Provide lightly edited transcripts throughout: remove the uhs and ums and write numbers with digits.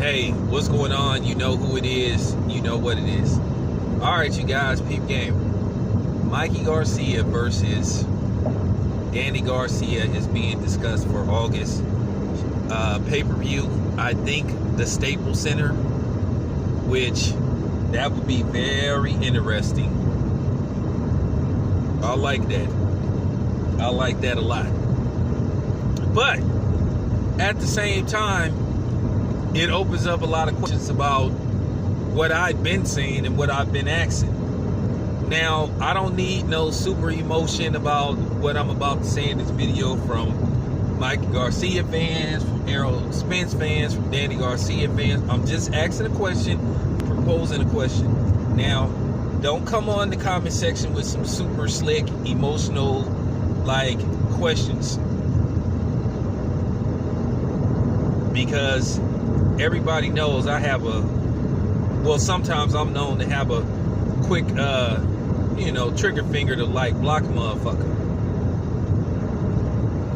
Hey, what's going on? You know who it is. You know what it is. All right, you guys, peep game. Mikey Garcia versus Danny Garcia is being discussed for August pay-per-view. I think the Staples Center, which that would be very interesting. I like that. I like that a lot. But at the same time, it opens up a lot of questions about what I've been saying and what I've been asking. Now, I don't need no super emotion about what I'm about to say in this video from Mikey Garcia fans, from Errol Spence fans, from Danny Garcia fans. I'm just asking a question, proposing a question. Now, don't come on the comment section with some super slick, emotional, like, questions. Because everybody knows I have sometimes I'm known to have a quick, trigger finger to, like, block a motherfucker.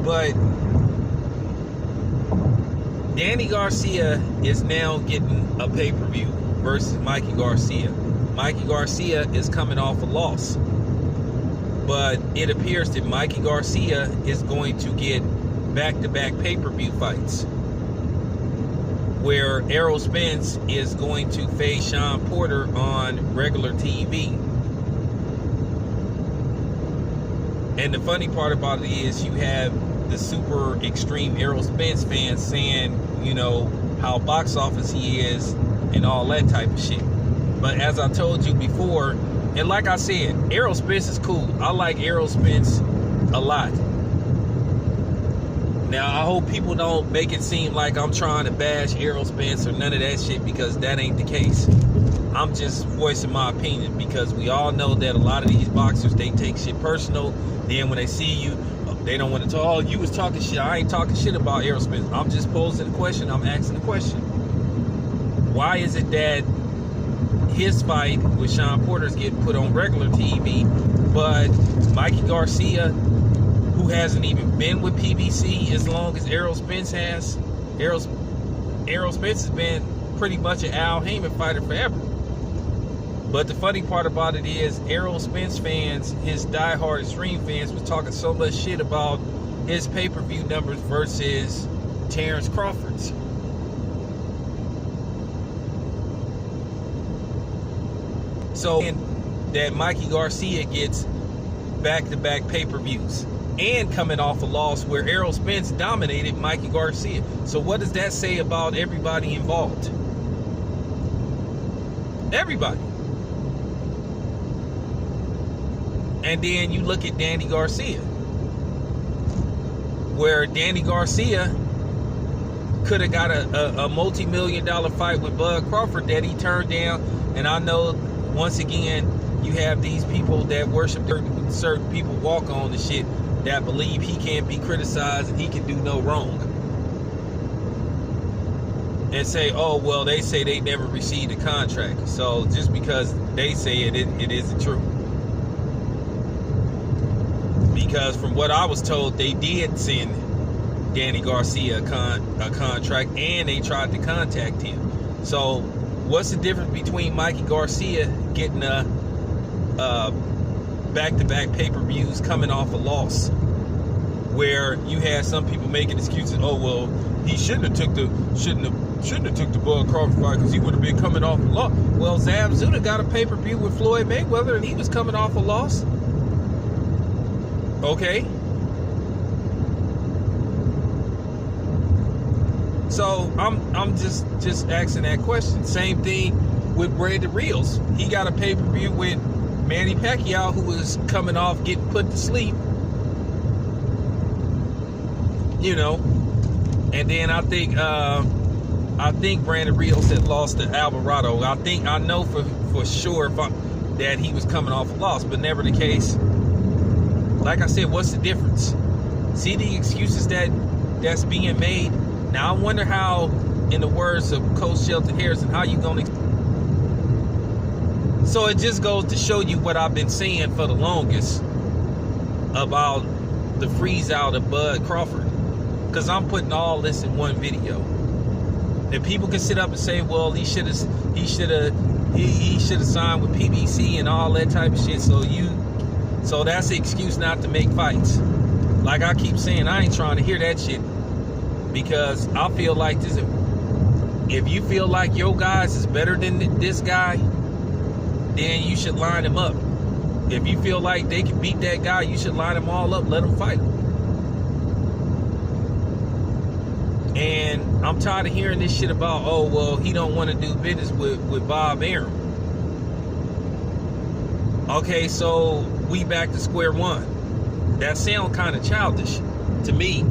But Danny Garcia is now getting a pay-per-view versus Mikey Garcia. Mikey Garcia is coming off a loss. But it appears that Mikey Garcia is going to get back-to-back pay-per-view fights, where Errol Spence is going to face Sean Porter on regular TV. And the funny part about it is you have the super extreme Errol Spence fans saying, you know, how box office he is and all that type of shit. But as I told you before, and like I said, Errol Spence is cool. I like Errol Spence a lot. Now, I hope people don't make it seem like I'm trying to bash Errol Spence or none of that shit, because that ain't the case. I'm just voicing my opinion, because we all know that a lot of these boxers, they take shit personal. Then when they see you, they don't want to talk, oh, you was talking shit. I ain't talking shit about Errol Spence. I'm just posing a question. I'm asking a question. Why is it that his fight with Sean Porter is getting put on regular TV, but Mikey Garcia, who hasn't even been with PBC as long as Errol Spence has. Errol Spence has been pretty much an Al Heyman fighter forever. But the funny part about it is Errol Spence fans, his diehard extreme fans, was talking so much shit about his pay-per-view numbers versus Terrence Crawford's. So that Mikey Garcia gets back-to-back pay-per-views, and coming off a loss where Errol Spence dominated Mikey Garcia. So what does that say about everybody involved? Everybody. And then you look at Danny Garcia, where Danny Garcia could have got a multi-million-dollar fight with Bud Crawford that he turned down. And I know, once again, you have these people that worship certain people walk on the shit, that believe he can't be criticized and he can do no wrong, and say, oh, well, they say they never received a contract, so just because they say it isn't true. Because from what I was told, they did send Danny Garcia a contract, and they tried to contact him. So what's the difference between Mikey Garcia getting a back-to-back pay-per-views coming off a loss, where you had some people making excuses? Oh, well, he shouldn't have took the Bud Crawford fight because he would have been coming off a loss. Well, Zab Zuda got a pay-per-view with Floyd Mayweather, and he was coming off a loss. Okay. So I'm just asking that question. Same thing with Brandon Rios. He got a pay-per-view with Manny Pacquiao, who was coming off getting put to sleep, you know. And then I think Brandon Rios had lost to Alvarado. I know for sure that he was coming off a loss, but never the case. Like I said, what's the difference? See the excuses that's being made. Now I wonder how, in the words of Coach Shelton Harrison, how you gonna. So it just goes to show you what I've been saying for the longest about the freeze out of Bud Crawford, because I'm putting all this in one video. That people can sit up and say, well, he should have signed with PBC and all that type of shit. So that's the excuse not to make fights. Like I keep saying, I ain't trying to hear that shit, because I feel like this. If you feel like your guys is better than this guy, then you should line him up. If you feel like they can beat that guy, you should line them all up, let them fight him. And I'm tired of hearing this shit about, oh, well, he don't want to do business with Bob Arum. Okay, so we back to square one. That sound kind of childish to me.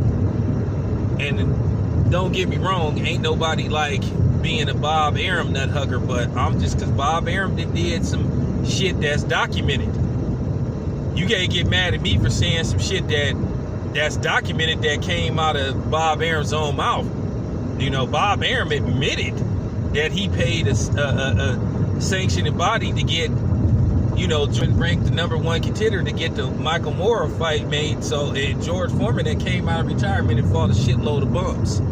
And don't get me wrong, ain't nobody like being a Bob Arum nut hugger, but I'm just, because Bob Arum did some shit that's documented. You can't get mad at me for saying some shit that's documented that came out of Bob Arum's own mouth. You know, Bob Arum admitted that he paid a sanctioning body to get, you know, ranked the #1 contender to get the Michael Moorer fight made. So George Foreman that came out of retirement and fought a shitload of bums.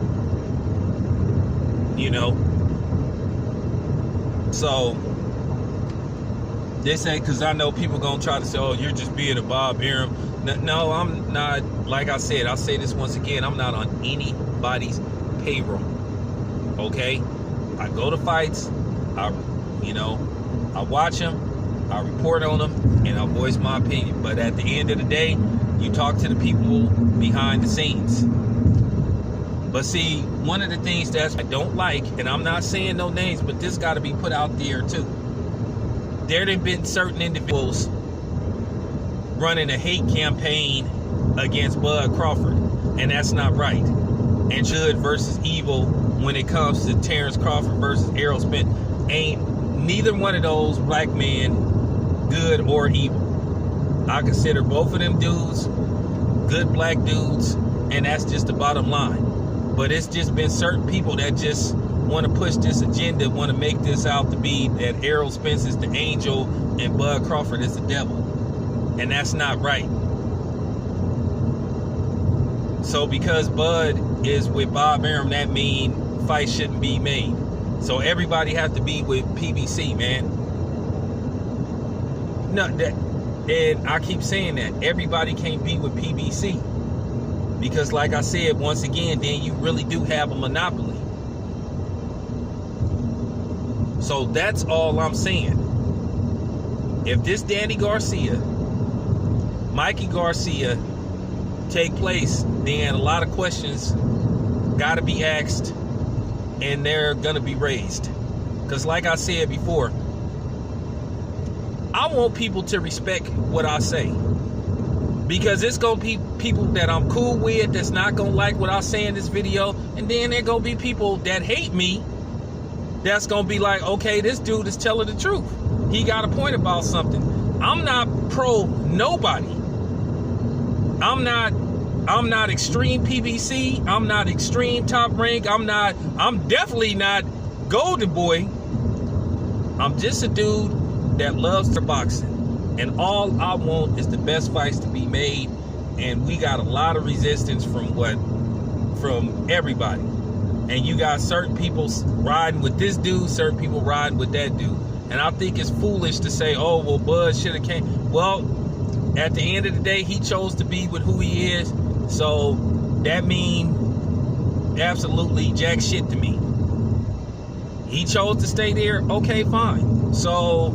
You know, so this ain't, because I know people gonna try to say, oh, you're just being a Bob Arum. No, I'm not. Like I said, I'll say this once again, I'm not on anybody's payroll. Okay, I go to fights, I watch them, I report on them, and I voice my opinion. But at the end of the day, you talk to the people behind the scenes. But see, one of the things that I don't like, and I'm not saying no names, but this got to be put out there too. There have been certain individuals running a hate campaign against Bud Crawford, and that's not right. And good versus evil when it comes to Terrence Crawford versus Errol Spence, ain't neither one of those black men good or evil. I consider both of them dudes good black dudes, and that's just the bottom line. But it's just been certain people that just want to push this agenda, want to make this out to be that Errol Spence is the angel and Bud Crawford is the devil. And that's not right. So because Bud is with Bob Arum, that means fights shouldn't be made. So everybody have to be with PBC, man. No, and I keep saying that everybody can't be with PBC, because like I said, once again, then you really do have a monopoly. So that's all I'm saying. If this Danny Garcia, Mikey Garcia take place, then a lot of questions got to be asked, and they're gonna be raised. Because like I said before, I want people to respect what I say, because it's gonna be people that I'm cool with that's not gonna like what I say in this video, and then there gonna be people that hate me that's gonna be like, okay, this dude is telling the truth, he got a point about something. I'm not pro nobody. I'm not extreme PBC. I'm not extreme top rank. I'm definitely not golden boy. I'm just a dude that loves the boxing. And all I want is the best fights to be made. And we got a lot of resistance from everybody. And you got certain people riding with this dude, certain people riding with that dude. And I think it's foolish to say, oh, well, Bud should have came. Well, at the end of the day, he chose to be with who he is. So that means absolutely jack shit to me. He chose to stay there. Okay, fine. So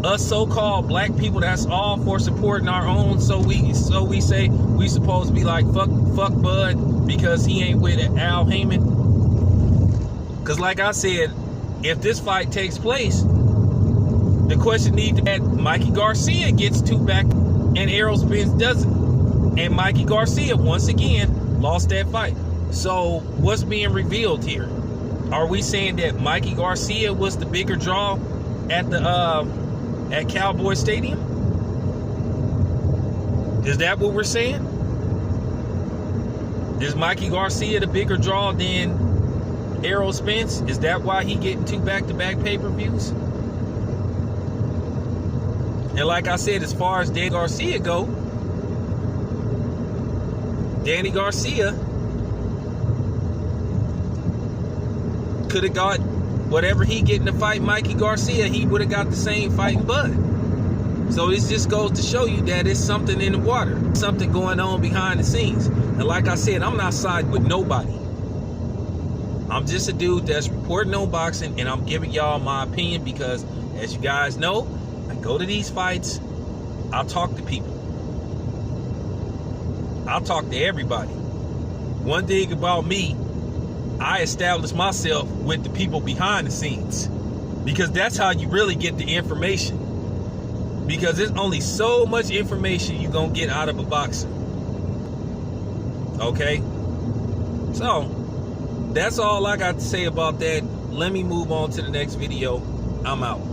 us so-called black people, that's all for supporting our own. So we say we supposed to be like, fuck Bud because he ain't with Al Heyman. Because like I said, if this fight takes place, the question needs to be that Mikey Garcia gets 2 back and Errol Spence doesn't. And Mikey Garcia, once again, lost that fight. So what's being revealed here? Are we saying that Mikey Garcia was the bigger draw at the at Cowboy Stadium? Is that what we're saying? Is Mikey Garcia the bigger draw than Errol Spence? Is that why he getting 2 back-to-back pay-per-views? And like I said, as far as Danny Garcia go, Danny Garcia could have got whatever he get in the fight Mikey Garcia, he would have got the same fight in Bud. So this just goes to show you that it's something in the water, something going on behind the scenes. And like I said, I'm not siding with nobody. I'm just a dude that's reporting on boxing, and I'm giving y'all my opinion because, as you guys know, I go to these fights, I'll talk to people. I'll talk to everybody. One thing about me, I establish myself with the people behind the scenes, because that's how you really get the information. Because there's only so much information you're gonna get out of a boxer. Okay? So, that's all I got to say about that. Let me move on to the next video. I'm out.